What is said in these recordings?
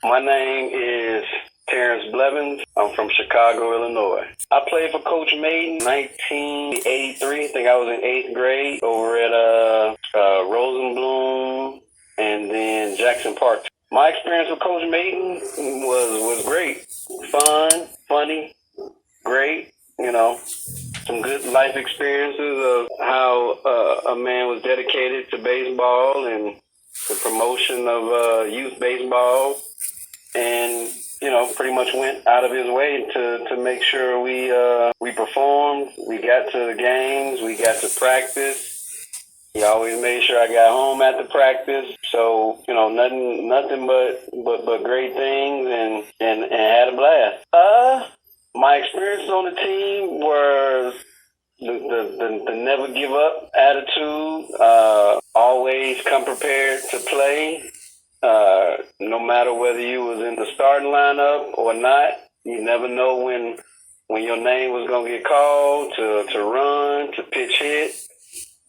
My name is Terrance Blevins. I'm from Chicago, Illinois. I played for Coach Mayden in 1983. I think I was in 8th grade over at Rosenblum and then Jackson Park. My experience with Coach Mayden was great. Fun, funny, great. Some good life experiences of how a man was dedicated to baseball and the promotion of youth baseball, and pretty much went out of his way to make sure we performed. We got to the games. We got to practice. He always made sure I got home after practice. So nothing but great things, and had a blast. My experiences on the team were the never give up attitude. Always come prepared to play. No matter whether you was in the starting lineup or not, you never know when your name was gonna get called to run, to pitch hit,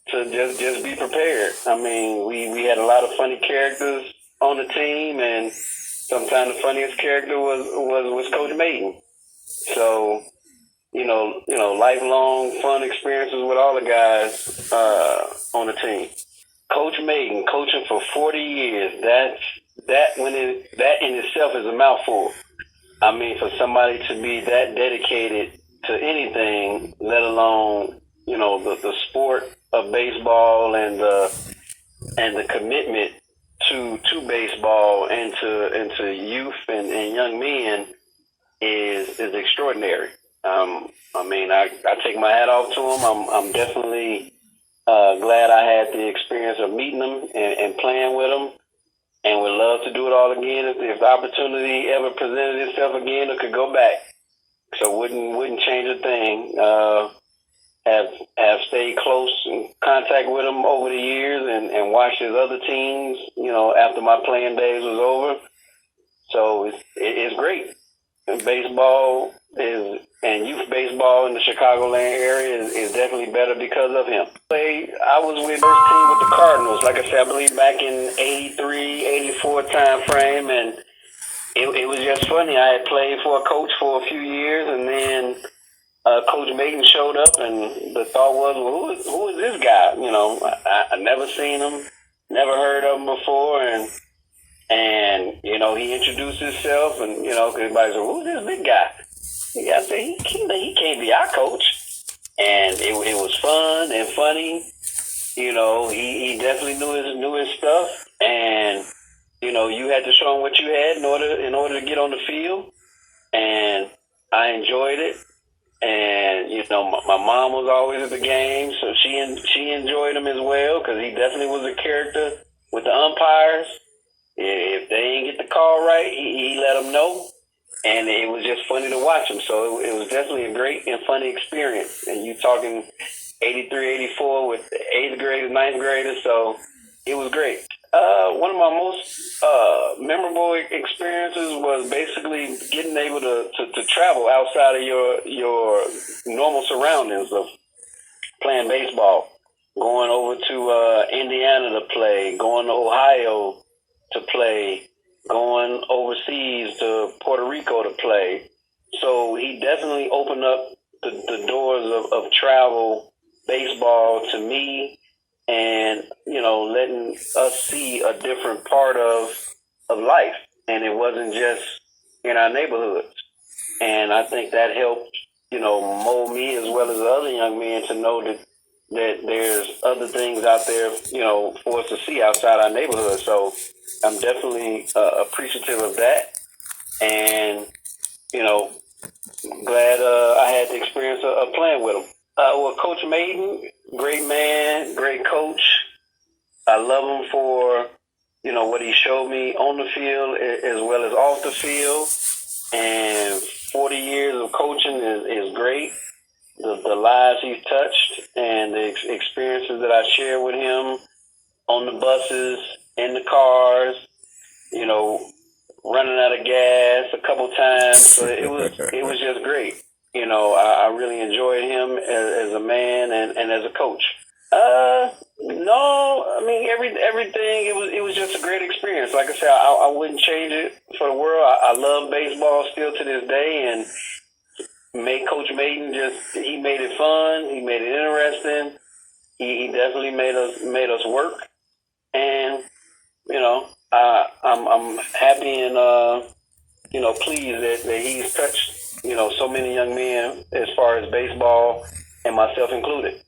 to just be prepared. I mean, we had a lot of funny characters on the team, and sometimes the funniest character was Coach Mayden. So, lifelong fun experiences with all the guys on the team. Coach Mayden, coaching for 40 years, that in itself is a mouthful. I mean, for somebody to be that dedicated to anything, let alone, the sport of baseball and the commitment to baseball and to youth and young men is extraordinary. I take my hat off to him. I'm definitely glad I had the experience of meeting him and playing with him, and would love to do it all again if the opportunity ever presented itself again, or could go back. So wouldn't change a thing. Have stayed close in contact with him over the years, and watched his other teams, after my playing days was over. So it's great. And baseball and youth baseball in the Chicagoland area is definitely better because of him. I was with first team with the Cardinals, like I said, I believe back in 83, 84 time frame, and it was just funny. I had played for a coach for a few years, and then Coach Mayden showed up, and the thought was, well, who is this guy? I never seen him, never heard of him before, and he introduced himself, and everybody said, who's this big guy? I said, he can't be our coach. And it was fun and funny. He definitely knew his stuff, and you had to show him what you had in order to get on the field. And I enjoyed it. And my mom was always at the game, so she enjoyed him as well, because he definitely was a character with the umpires. If they didn't get the call right, he let them know, and it was just funny to watch him. So it was definitely a great and funny experience. And you talking 83, 84 with 8th graders, 9th graders, so it was great. One of my most memorable experiences was basically getting able to travel outside of your normal surroundings of playing baseball, going over to Indiana to play, going to Ohio to play, going overseas to Puerto Rico to play. So he definitely opened up the doors of travel baseball to me, and letting us see a different part of life, and it wasn't just in our neighborhoods. And I think that helped mold me as well as the other young men to know that there's other things out there for us to see outside our neighborhood. So I'm definitely appreciative of that, and glad I had the experience of playing with him. Coach Mayden, great man, great coach. I love him for what he showed me on the field as well as off the field. And 40 years of coaching is great. The lives he's touched and the experiences that I shared with him on the buses, in the cars, running out of gas a couple times. So it was just great. I really enjoyed him as a man and as a coach. No, I mean everything. It was just a great experience. Like I said, I wouldn't change it for the world. I love baseball still to this day, and Coach Mayden he made it fun. He made it interesting. He definitely made us work, and I'm happy and pleased that he's touched so many young men as far as baseball, and myself included.